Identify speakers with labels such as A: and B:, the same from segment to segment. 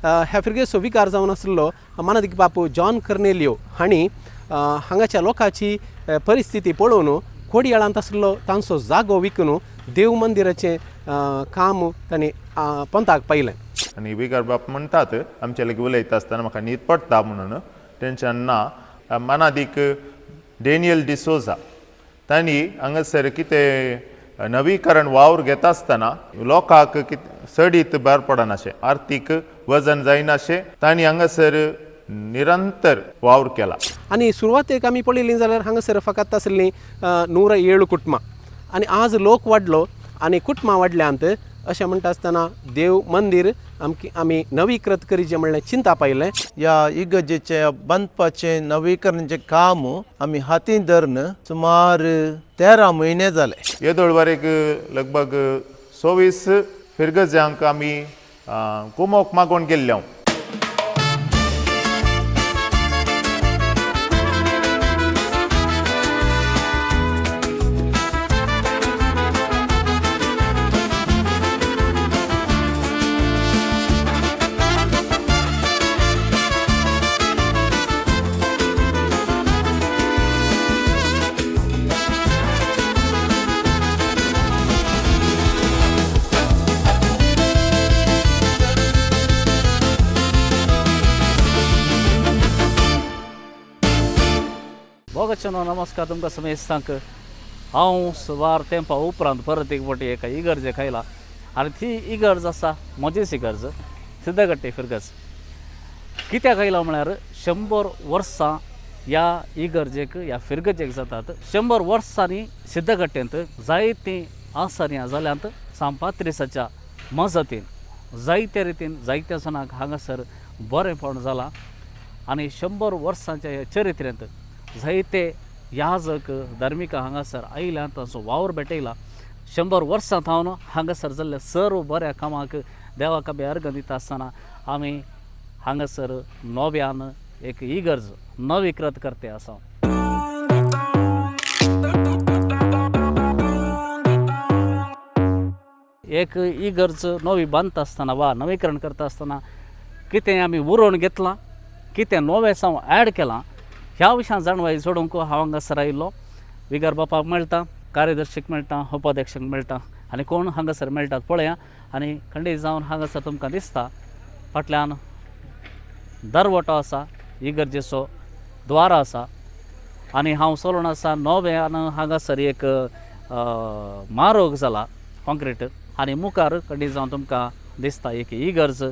A: ह्या फिरगेचो विकार जावन आसलो मानादिक बापू जॉन कर्नेलियो हांणी हांगाच्या लोकांची परिस्थिती पळोवन खोडयाळांत आसलो तांचो जागो विकून देव मंदिराचें काम तांणी पंथाक पायलें.
B: आनी विकार बाप म्हणटात आमचे लागीं उलयता आसतना म्हाका न्हीद पडटा म्हणून टेन्शन ना. मानादिक डेनियल डिसोजा तांणी हांगासर कितें नवीकरण वावर घेता आसतना लोकांक सडीत भार पडनाशें आर्थीक वजन जायनाशें तांणी हांगासर निरंतर वावर केला.
A: आनी सुरवातेक आमी पळयलीं जाल्यार हांगासर फकत आसलीं 107 कुटुंबां आनी आज लोक वाडलो आनी कुटुंबां वाडल्यांत अशें म्हणटा आसतना देव मंदीर आमी नवीकृत करीचे म्हणलें चिंता पायलें.
C: या इगर्जेचे बांदपाचें नवीकरणाचें काम आमी हातीन धरून सुमार 13 म्हयने जाले.
B: येदोळवारेक लगभग 24 फिरगज्यांक आमी कुमोक मागोवन गेल्ले हांव.
D: बोगच्चनो नमस्कार तुमकां समेस्तांक. हांव सुमार तेंपा उपरांत परत एक फावटी एका इगर्जेक आयला आनी ती इगर्ज आसा म्हजीच इगर्ज सिद्धगट्टे फिरगज. कित्याक आयला म्हळ्यार 100 वर्सां ह्या इगर्जेक ह्या फिरगजेक जातात. 100 वर्सांनी सिद्धगट्टेंत जायतीं आसारियां जाल्यांत सांपात्रिसाच्या मजतीन जायत्या रितीन जायत्या सणाक हांगासर बरेंपण जालां आनी 100 वर्सांच्या ह्या चरित्रेंत जायते याजक धार्मिका हांगासर आयल्यांत तांचो वावर भेटयला. 100 वर्सां थावन हांगासर जाल्ल्या सर्व बऱ्या कामाक देवाक आमी अर्घ दिता आसतना आमी हांगासर नव्यान एक इगर्ज नवीकृत करते आसा. एक इगर्ज नवी बांदता आसतना वा नवीकरण करता आसतना कितें आमी उरोवन घेतलां कितें नवें साव ॲड केलां ह्या विशयान जाणवाय सोडूंक हांव हांगासर आयिल्लो. विगार बापाक मेळटा, कार्यदर्शीक मेळटा, उपाध्यक्षाक मेळटा आनी कोण हांगासर मेळटात पळया आनी खंडीत जावन हांगासर तुमकां दिसता फाटल्यान दरवटो आसा, इगर्जेचो द्वार आसा आनी हांव चलून आसा नव्यान हांगासर एक मारोग जाला कॉन्क्रीट आनी मुखार खंडीत जावन तुमकां दिसता एक इगर्ज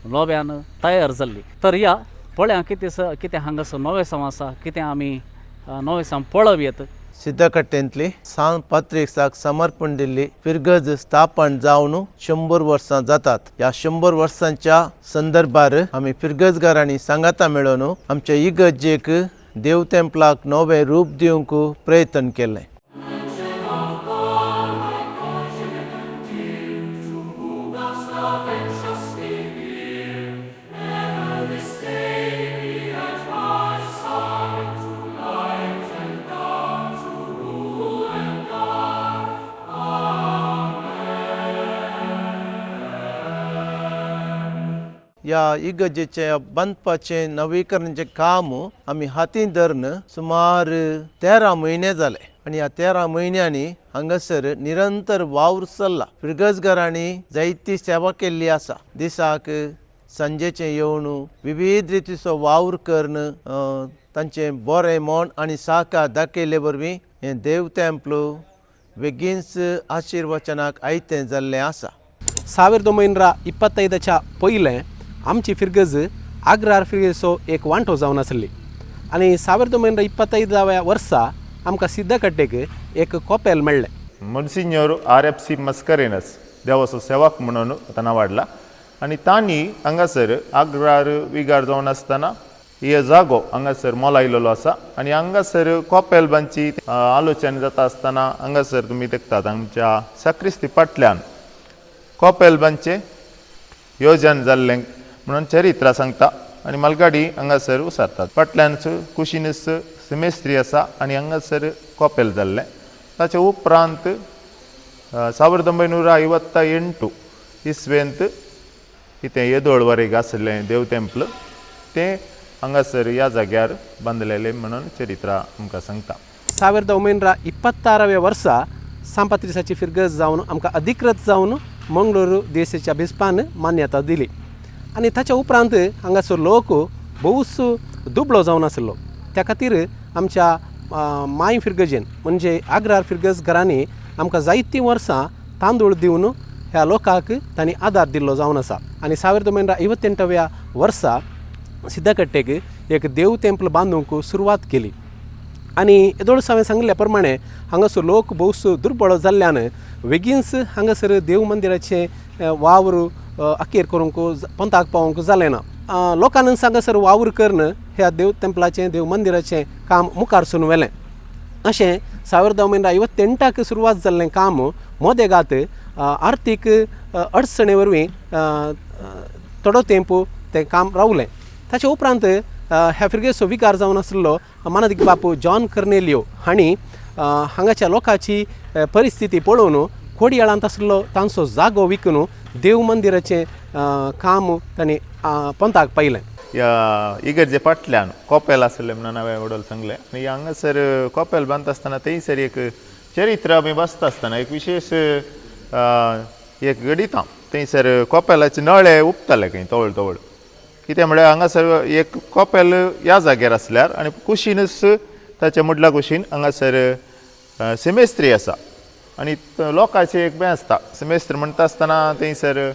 D: नव्यान तयार जाल्ली. तर या पळया कितें हांगासर नवें साव आसा, कितें आमी नवें साव पळोव येत.
C: सिद्धगट्टेंतली सांत पात्रिसाक समर्पण दिल्ली फिरगज स्थापन जावन 100 वर्सां जातात. ह्या 100 वर्सांच्या संदर्भार आमी फिरगजगारांनी सांगाता मेळोवन आमच्या इगर्जेक देव तेंपलाक नवें रूप दिवंक प्रयत्न केलें. या इगर्जेचे बांदपाचें नवीकरणाचें काम आमी हातीन धरून सुमार 13 म्हयने जाले आनी ह्या 13 म्हयन्यांनी हांगासर निरंतर वावर चल्ला. फिरगजगारांनी जायती सेवा केल्ली आसा. दिसाक सांजेचें येवन विविध रितीचो वावर करून तांचें बरें मन आनी साकार दाखयले वरवीं हें देव तेंपल बेगीनच आशिर्वचनाक आयतें जाल्लें आसा.
A: 1925च्या पयलें आमची फिरगज आग्रार फिरगेचो एक वांटो जावन आसली आनी 1925व्या वर्सा आमकां सिद्धगट्टेक एक कॉपेल मेळ्ळें.
B: मोन्सिन्योर RFC मस्करेनस देवाचो सेवक म्हणून ताणें वाडला आनी तांणी हांगासर आग्रार विगार जावन आसतना हे जागो हांगासर मोलायलेलो आसा आनी हांगासर कॉपेल बांदची आलोचना जाता आसतना हांगासर तुमी देखतात आमच्या साक्रिस्ती फाटल्यान कॉपेल बांदचें योजन जाल्लें म्हणून चरित्र सांगता आनी मालगाडी हांगासर उसारतात. फाटल्यान कुशिनस सिमेस्त्री आसा आनी हांगासर कॉपेल जाल्लें. ताचे उपरांत 1958 इसवेंत कितें येदोळ वरेक आसलें देव तेंपल तें हांगासर ह्या जाग्यार बांदलेलें म्हणून चरित्रां आमकां सांगता.
A: 1926 वर्सा सांपात्रिसाची फिरगत जावन आमकां अधिकृत जावन मंगळूरू देशाच्या बिस्पान मान्यता दिली आनी ताच्या उपरांत हांगासर लोक भोवूच दुबळो जावन आसलो. त्या खातीर आमच्या माय फिरगजेन म्हणजे आग्रार फिरगज घरांनी आमकां जायतीं वर्सां तांदूळ दिवन ह्या लोकांक तांणी आदार दिल्लो जावन आसा. आनी 1958 वर्सा सिद्धकट्टेक एक देव तेंपल बांदूंक सुरवात केली. आनी येदोळ हांवें सांगल्या प्रमाणे हांगासर लोक भोवूच दुर्बळ जाल्ल्यान बेगीनच हांगासर देव मंदिराचें वावर अखेर करूंक पंथाक पावोवंक जालें ना. लोकांनी हांगासर वावर करून ह्या देव तेंपलाचें देव मंदिराचें काम मुखार सुरू व्हेलें. अशें 1958 सुरवात जाल्लें काम मोदेगात आर्थीक अडचणे वरवीं थोडो तेंप तें काम रावलें. ताचे उपरांत ह्या फिरगेचो विकार जावन आसलो मानदिक बापू जॉन कर्नेलियो हांणी हांगाच्या लोकांची परिस्थिती पळोवन खोडयाळांत आसलो तांचो जागो विकून देव मंदिराचें काम तांणी पंथाक पायलें.
B: ह्या इगर्जे फाटल्यान कॉपेल आसलें म्हणून हांवें वडोल सांगलें. आनी हांगासर कॉपेल बांदता आसतना थंयसर एक चरित्र आमी बसता आसतना एक विशेश एक घडिता थंयसर कॉपेलाचे नळे उपताले खंय तवळ तवळ. कितें म्हळ्यार हांगासर एक कॉपेल ह्या जाग्यार आसल्यार आनी कुशीनच ताच्या मुडला कुशीन हांगासर सेमेस्त्री आसा आनी लोकांचें एक बें आसता. सेमेस्त्र म्हणटा आसतना थंयसर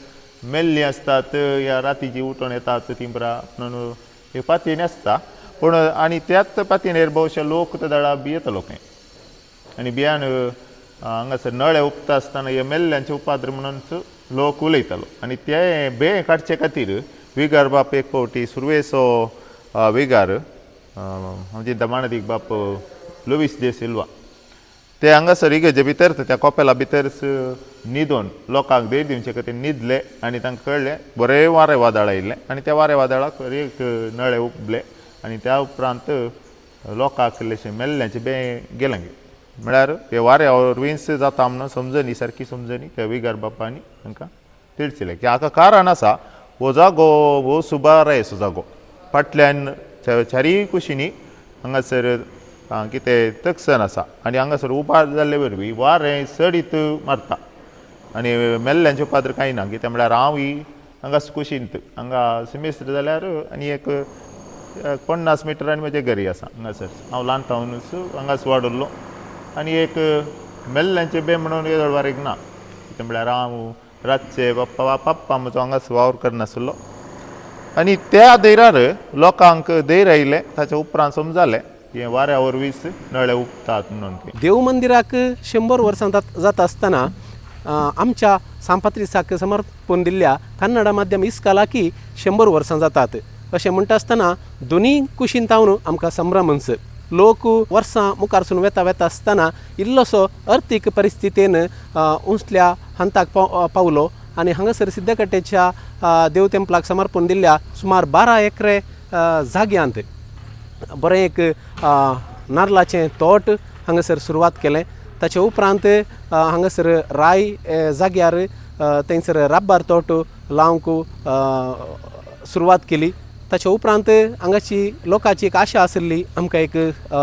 B: मेल्लीं आसतात या रातीची उठोन येतात तिंबरा म्हणून एक पातयेन आसता. पूण आनी त्याच पातयेनेर भोवशे लोक त्या दळा भियेतलो खंय आनी भियान हांगासर नळे उपता आसतना हे मेल्ल्यांचे उपाद्र म्हणून लोक उलयतालो. आनी ते बें काडचे खातीर विगार बाप एक फावटी सुरवेचो विगार म्हणजे दमाणदीक बाप लुईस जे सिल्वा ते हांगासर इगर्जे भितर त्या कॉपेला भितरच न्हिदोन लोकांक देर दिवचे खातीर न्हिदले आनी तांकां कळ्ळें बरें वारें वादळ आयिल्लें आनी त्या वारें वादळाक एक नळे उपले आनी त्या उपरांत लोकांक इल्लेशें मेल्ल्यांचें बें गेलें. म्हळ्यार हे वाऱ्या वरवींच जाता म्हणून समजनी सारकी समजनी त्या विगार बापानी तांकां तिडचिलें की हाका कारण आसा. हो जागो हो सुबार असो जागो फाटल्यान चारीय कुशीनी हांगासर कितें तकसन आसा आनी हांगासर उबार जाल्ले वरवीं वारें सडीत मारता आनी मेल्ल्यांचें पात्र कांय ना. कितें म्हळ्यार हांवूय हांगास कुशींत हांगा सेमेस्त्र जाल्यार आनी एक 50 मिटरांनी म्हजें घरी आसा हांगासर. हांव ल्हानपणानूच हांगास वाडुल्लो आनी एक मेल्ल्यांचें बें म्हणून येदोळ वारेक ना. कितें म्हळ्यार हांव रातचे पप्पा म्हजो हांगास वावर करनासलो आनी त्या दैरार लोकांक दैर आयिल्लें. ताच्या उपरांत समजालें की वाऱ्या वरवींच नळे उपतात म्हणून.
A: देव मंदिराक 100 वर्सां जाता आसतना आमच्या सांपात्रिसाक समर्पण दिल्ल्या कन्नड माध्यम इस्कालाकी 100 वर्सां जातात. अशें म्हणटा आसतना दोनी कुशीन तावन आमकां संभ्रमच. लोक वर्सां मुखार सुरू वेता आसतना इल्लोसो अर्थीक परिस्थितीन उंचल्या हंताक पावलो आनी हांगासर सिद्धकट्टेच्या देव तेंपलाक समर्पण दिल्ल्या सुमार 12 एकरे जाग्यांत बरें एक नारळाचें तोट हांगासर सुरवात केलें. ताचे उपरांत हांगासर राय जाग्यार थंयसर राब्बार तोट लावंक सुरवात केली. ताचे उपरांत हांगाची लोकांची एक आशा आसली आमकां एक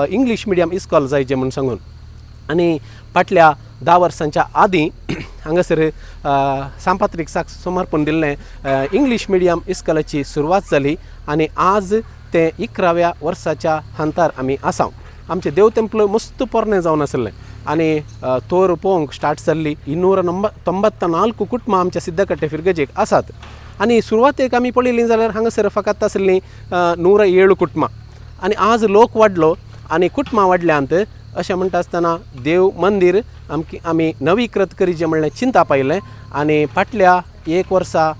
A: इंग्लीश मिडियम इस्कॉल जायचें म्हूण सांगून. आनी फाटल्या 10 वर्सांच्या आदीं हांगासर सांपात्रिसाक समर्पण दिल्लें इंग्लीश मिडियम इस्कॉलाची सुरवात जाली आनी आज ते 11व्या वर्साच्या हंतार आमी आसा. आमचें देव तेंपल मस्त पोरणें जावन आसलें आनी तोर पळोवंक स्टार्ट जाल्ली. 294 कुटुंबां आमच्या सिद्धकट्टे फिरगजेक आसात आनी सुरवातेक आमी पळयलीं जाल्यार हांगासर फकत आसलीं 107 कुटुंबां आनी आज लोक वाडलो आनी कुटुंबां वाडल्यांत. अशें म्हणटा आसतना देव मंदीर आमी नवीकृत करीचें म्हणलें चिंता पायलें आनी फाटल्या 1 वर्सा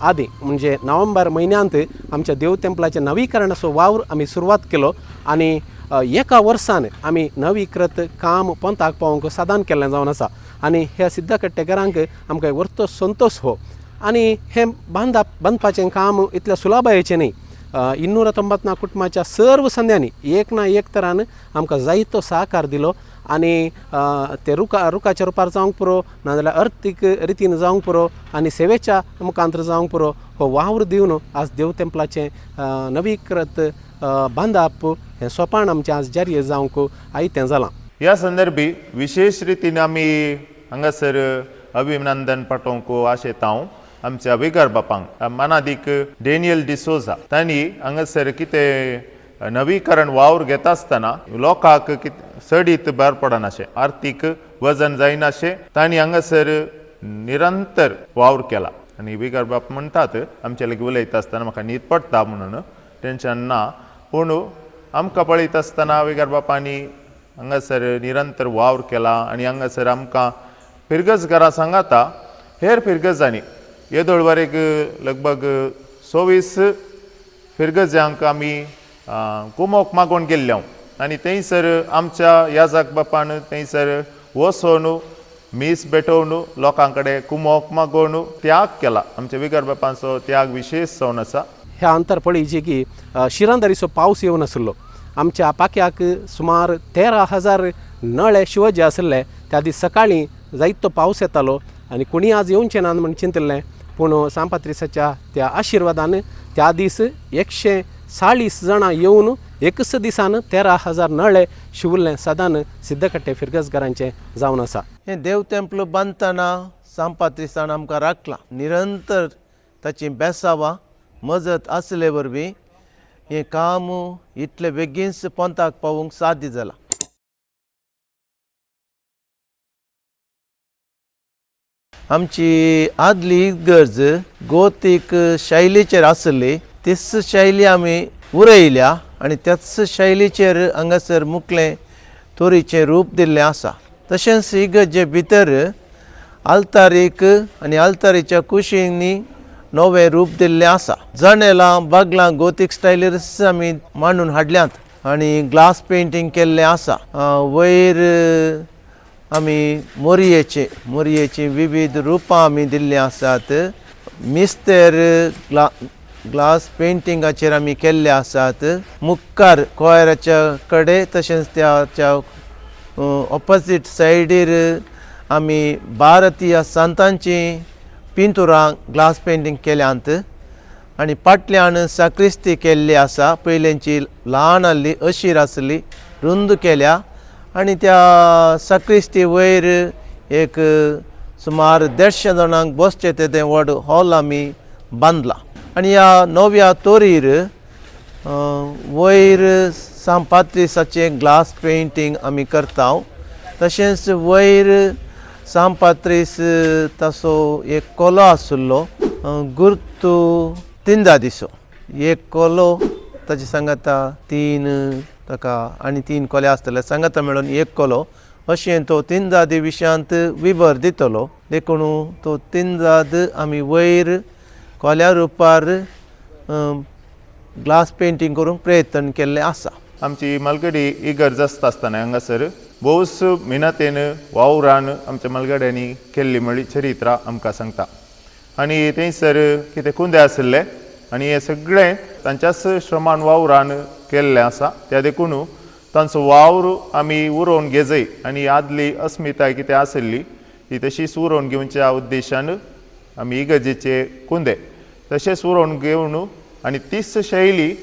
A: आदीं म्हणजे नोव्हेंबर म्हयन्यांत आमच्या देव तेंपलाच्या नवीकरणाचो वावर आमी सुरवात केलो आनी 1 वर्सान आमी नवीकृत काम पंथाक पावोवंक साधन केल्लें जावन आसा. आनी ह्या सिद्धकट्टेकारांक आमकां एक व्हरतो संतोश हो आनी हें बांदपाचें काम इतलें सुलभायेचें न्ही. 294 कुटुंबाच्या सर्व संध्यांनी एक ना एक तरान आमकां जायतो सहकार दिलो आनी ते रुखाच्या रुपार जावंक पुरो नाजाल्यार अर्थीक रितीन जावंक पुरो आनी सेवेच्या मुखांतर जावंक पुरो हो वावर दिवन आज देव तेंपलाचें नवीकृत बांदप हें सोपान आमचें आज जारी जावंक आयतें जालां.
B: ह्या संदर्भी विशेष रितीन आमी हांगासर अभिनंदन पाठोवंक आशेता हांव आमच्या विगार बापांक मानादीक डेनियल डिसोजा. तांणी हांगासर कितें नवीकरण वावर घेता आसतना लोकांक सडीत भार पडनाशें आर्थीक वजन जायनाशें तांणी हांगासर निरंतर वावर केला. आनी विगार बाप म्हणटात आमचे लागीं उलयता आसतना म्हाका न्हीद पडटा म्हणून टेन्शन ना, पूण आमकां पळयता आसतना विगार बापांनी हांगासर निरंतर वावर केला आनी हांगासर आमकां फिरगज घरां सांगाता हेर फिरगजांनी येदोळवारेक लगभग 26 फिरगजांक आमी कुमोक मागोवन गेल्ले हांव आनी थंयसर आमच्या याजाक बापान थंयसर वचोन मीस भेटोवन लोकां कडेन कुमोक मागोवन त्याग केला. आमच्या विगार बापाचो त्याग विशेश जावन आसा.
A: ह्या अंतर पळय जी की शिरांदरीचो पावस येवन आसलो आमच्या पाक्याक सुमार 13,000 नळे शिवजे आसले. त्या दीस सकाळीं जायतो पावस येतालो आनी कोणी आज येवचें ना म्हण चिंतलें, पूण सांपात्रिसाच्या त्या आशिर्वादान त्या दीस 140 जाणां येवन एकच दिसान 13,000 नळे शिवल्लें सदान सिद्धकट्टे फिरगजकारांचें जावन आसा.
C: हें देव तेंपलो बांदतना सांपात्रिसान आमकां राखलां. निरंतर ताची बेसावां मजत आसले वरवीं हें काम इतले बेगीनच पोंताक पावूंक साध्य जालां. आमची आदली इगर्ज गोतीक शैलीचेर आसली तीच शैली आमी उरयल्या आनी त्याच शैलीचेर हांगासर मुखलें तोरीचें रूप दिल्लें आसा. तशेंच इगर्जे भितर आल्तारीक आनी आल्तारीच्या कुशींनी नवें रूप दिल्लें आसा. जनेलां बागलां गोतीक स्टायलीरच आमी मांडून हाडल्यांत आनी ग्लास पेंटींग केल्लें आसा. वयर आमी मोरयेची विविध रुपां आमी दिल्लीं आसात. मिस्तेर ग्लास पेंटिंगाचेर आमी केल्ले आसात. मुखार कोयराच्या कडे तशेंच त्याच्या ऑपोजीट सायडीर आमी भारतीय संतांची पिंतुरां ग्लास पेंटींग केल्यांत आनी फाटल्यान साक्रिस्ती केल्ली आसा. पयलींची ल्हान आसली अशीर आसली रुंद केल्या आनी त्या साक्रिस्ती वयर एक सुमार 150 जाणांक बसचें तें व्हड हॉल आमी बांदला. आनी ह्या नव्या तोरीर वयर सांपात्रिसाचें ग्लास पेंटींग आमी करता. तशेंच वयर सांपात्रीस ताचो एक कोलो आसलो गुर्तू तिंदा दिसो. एक कोलो ताचे सांगाता 3 ताका आनी 3 कोले आसतले सांगाता मेळून एक कोलो अशें तो तिंदादी विशयांत विवर दितलो. देखून तो तिंदाद आमी वयर कोल्या रुपार ग्लास पेंटींग करूंक प्रयत्न केल्ले आसा.
B: आमची मलगडी इगर्ज आसता आसतना हांगासर भोवस मेहनतेन वावरान आमच्या मलगड्यांनी केल्ली म्हळी चरित्रां आमकां सांगता. आनी थंयसर कितें कुंदे आसले आनी हे सगळें तांच्याच श्रमान वावरान केल्लें आसा. त्या देखून तांचो वावर आमी उरोवन घेजय आनी आदली अस्मिताय कितें आसली ती तशीच उरोवन घेवच्या उद्देशान आमी इगर्जेचे कुंदे तशेंच उरोवन घेवन आनी तीच शैली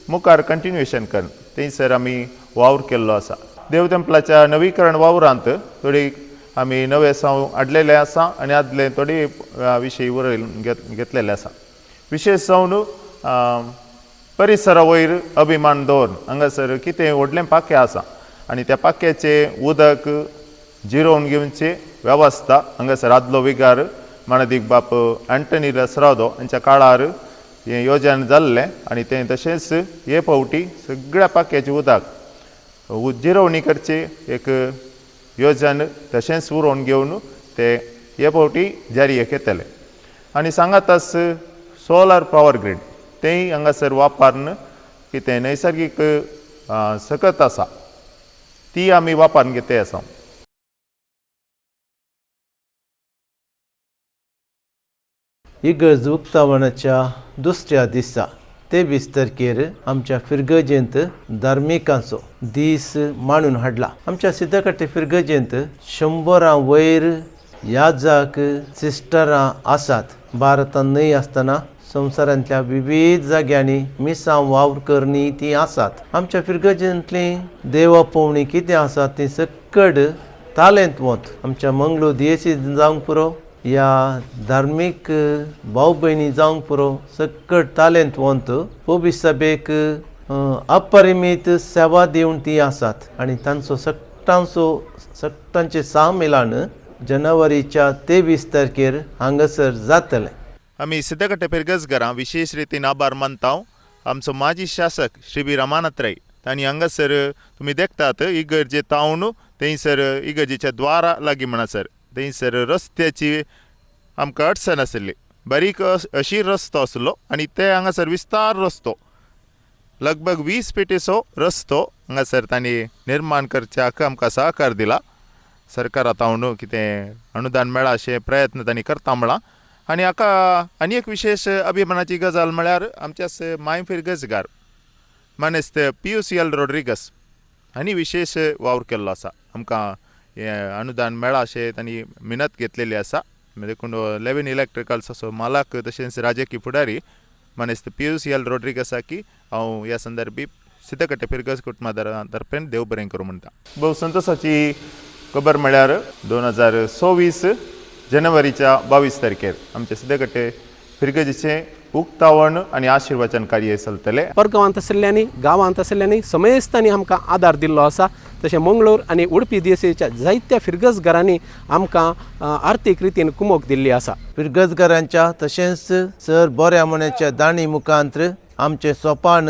B: मुखार कंटिन्युएशन करून थंयसर आमी वावर केल्लो आसा. देव तेंपलाच्या नवीकरण वावरांत थोडी आमी नवे साव हाडलेले आसा आनी आदले थोडे विशयी उरयन घेतलेले आसा. विशेश जावन परिसरा वयर अभिमान दवरून हांगासर कितें व्हडलें पाकें आसा आनी त्या पाक्याचें उदक जिरोवन घेवचे वेवस्था हांगासर आदलो विगार मानदीक बाप अँटनी लसरादो हांच्या काळार हें योजन जाल्लें आनी तें तशेंच हे फावटी सगळ्या पाक्याचें उदक जिरोवणी करचे एक योजन तशेंच उरोवन घेवन ते हे फावटी जारी केतले. आनी सांगातास सोलार पावर ग्रीड तेंय हांगासर वापरून कितें नैसर्गीक सकत आसा ती आमी वापरून घेतले आसा.
C: इगर्ज उक्तावणाच्या दुसऱ्या दिसा 23 तारखेर आमच्या फिरगजेंत धार्मिकांचो दीस मांडून हाडला. आमच्या सिद्धकट्टे फिरगजेंत 100 वयर याजक सिस्टरां आसात. भारतांत न्हय आसतना संवसारांतल्या विविध जाग्यांनी मिसां वावर करणी ती आसात. आमच्या फिरगजेंतली देवापोवणी कितें आसा ती सकड तालेंत वत आमच्या मंगळू दियेसी जावंक पुरो या धार्मीक भाव भयणी जावंक पुरो सकड तालेंत वंत पवित्र सभेक अपरिमीत सेवा दिवन ती आसात. आनी तांचो सक्टांचे सामिलान जानेवारीच्या 23 तारखेर हांगासर जातलें.
B: आमी सिद्धकट्टे फिरगजगरां विशेष रितीन आभार मानता. आमचो माजी शासक श्री बी रामानाथ तांणी हांगासर तुमी देखतात इगर्जे तावन थंयसर इगर्जेच्या द्वारा लागीं म्हणसर थंयसर रस्त्याची आमकां अडचण आसली. बारीक अशी रस्तो आसलो आनी ते हांगासर विस्तार रस्तो लगभग 20 पेटेचो रस्तो हांगासर तांणी निर्माण करच्याक आमकां सहकार दिला. सरकारा तावन कितें अनुदान मेळ्ळा अशे प्रयत्न तांणी करता म्हळां. आनी हाका आनी एक विशेष अभिमानाची गजाल म्हळ्यार आमच्याच माय फिरगजगार मानेस्त PUCL रोड्रिगस हांणी विशेष वावर केल्लो आसा. आमकां हें अनुदान मेळ्ळा अशें तांणी मिनत घेतलेली आसा. देखून लेविन इलेक्ट्रिकल्स असो मालक तशेंच राजकी फुडारी मानेस्त PUCL रोड्रिगसाकी हांव ह्या संदर्भी सिद्धकट्टे फिरगज कुटुंबा तर्फेन देव बरें करूं म्हणटा. भोव संतोशाची खबर म्हळ्यार 2024 जानेवारीच्या 22 तारखेर आमचे सिद्धकट्टे फिरगजीचे उक्तावण आनी आशिर्वचन कार्य चलतले.
A: परगांवांत आशिल्ल्यांनी गांवांत आशिल्ल्यांनी समेस्तांनी आमकां आदार दिल्लो आसा. तशें मंगळूर आनी उडपी दियेसीच्या जायत्या फिरगजगारांनी आमकां आर्थीक रितीन कुमक दिल्ली आसा.
C: फिरगजगारांच्या तशेंच सर बऱ्या मनाच्या दाणी मुखांत्र आमचें सोपान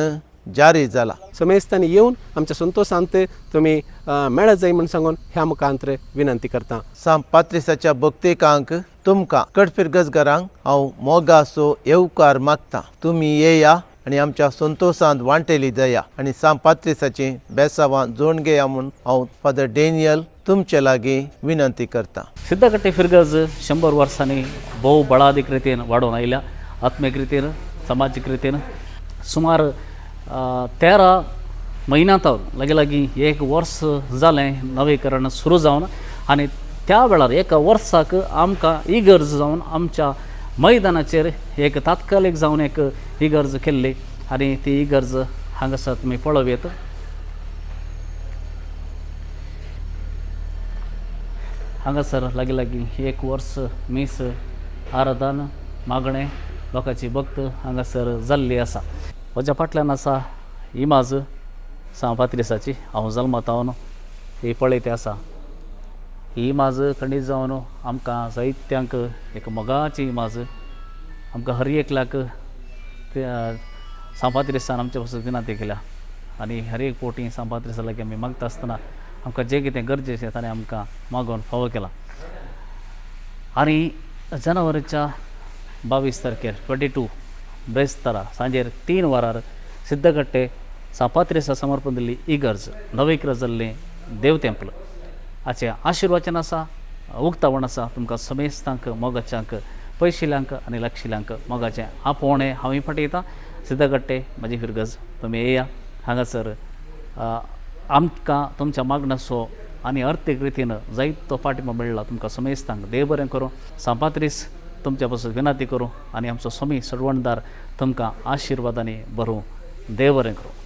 C: जारी जाला.
A: समेस्तांनी येवन आमच्या संतोशांत तुमी मेळत जाय म्हूण सांगून ह्या मुखांत्र विनंती करता.
C: सांत पात्रिसाच्या भक्तेकांक तुमकां फिरगजगारांक हांव मोगाचो येवकार मागता. तुमी येया आनी आमच्या संतोशांत वांटेली दया आनी सांत पात्रिसाची बेसांवां जोडून घेया म्हूण हांव फादर डेनियल तुमचे लागीं विनंती करता.
D: सिद्धकट्टे फिरगज 100 वर्सांनी भोव बळादीक रितीन वाडून आयल्या. आत्मीक रितीन समाजीक रितीन सुमार 13 म्हयन्यांत लागीं 1 वर्स जालें नवीकरण सुरू जावन. आनी त्या वेळार 1 वर्साक आमकां इगर्ज जावन आमच्या मैदानाचेर एक तात्कालीक जावन एक इगर्ज केल्ली. आनी ती इगर्ज हांगासर तुमी पळोवयात. हांगासर लागीं 1 वर्स मीस आराधन मागणें लोकांची भक्त हांगासर जाल्ली आसा. म्हज्या फाटल्यान आसा इमाज सांत पात्रिसाची. हांव जल्मतावन ही पळयती आसा. ही इमाज खंडीत जावन आमकां जायत्यांक एक मोगाची इमाज. आमकां हर एकल्याक सांत पात्रिसान आमचे पासून विनंती केल्या. आनी हर एक फावटी सांत पात्रिसा लागीं आमी मागता आसतना आमकां जें कितें गरजेचें ताणें आमकां मागून फावो केला. आनी जानेवारीच्या 22 तारखेर 22 बेस्तारा सांजेर 3 वरार सिद्धकट्टे सांत पात्रिसा समर्पण दिल्ली इगर्ज नवीकरण जाल्लें देव टेंपल हाचें आशिर्वचन आसा. उक्तावण आसा. तुमकां समेस्तांक मोगाच्यांक पयशिल्यांक आनी लागशिल्यांक मोगाचें आपोवणें हांव फाटयतां. सिद्धकट्टे म्हाजी फिरगज तुमी येया. हांगासर आमकां तुमच्या मागणाचो आनी अर्थीक रितीन जायतो पाठिंबो मेळ्ळा. तुमकां समेस्तांक देव बरें करूं. सांत पात्रीस तुमच्या पासून विनंती करूं आनी आमचो समी सडवणदार तुमकां आशिर्वादांनी भरूं. देव बरें करूं.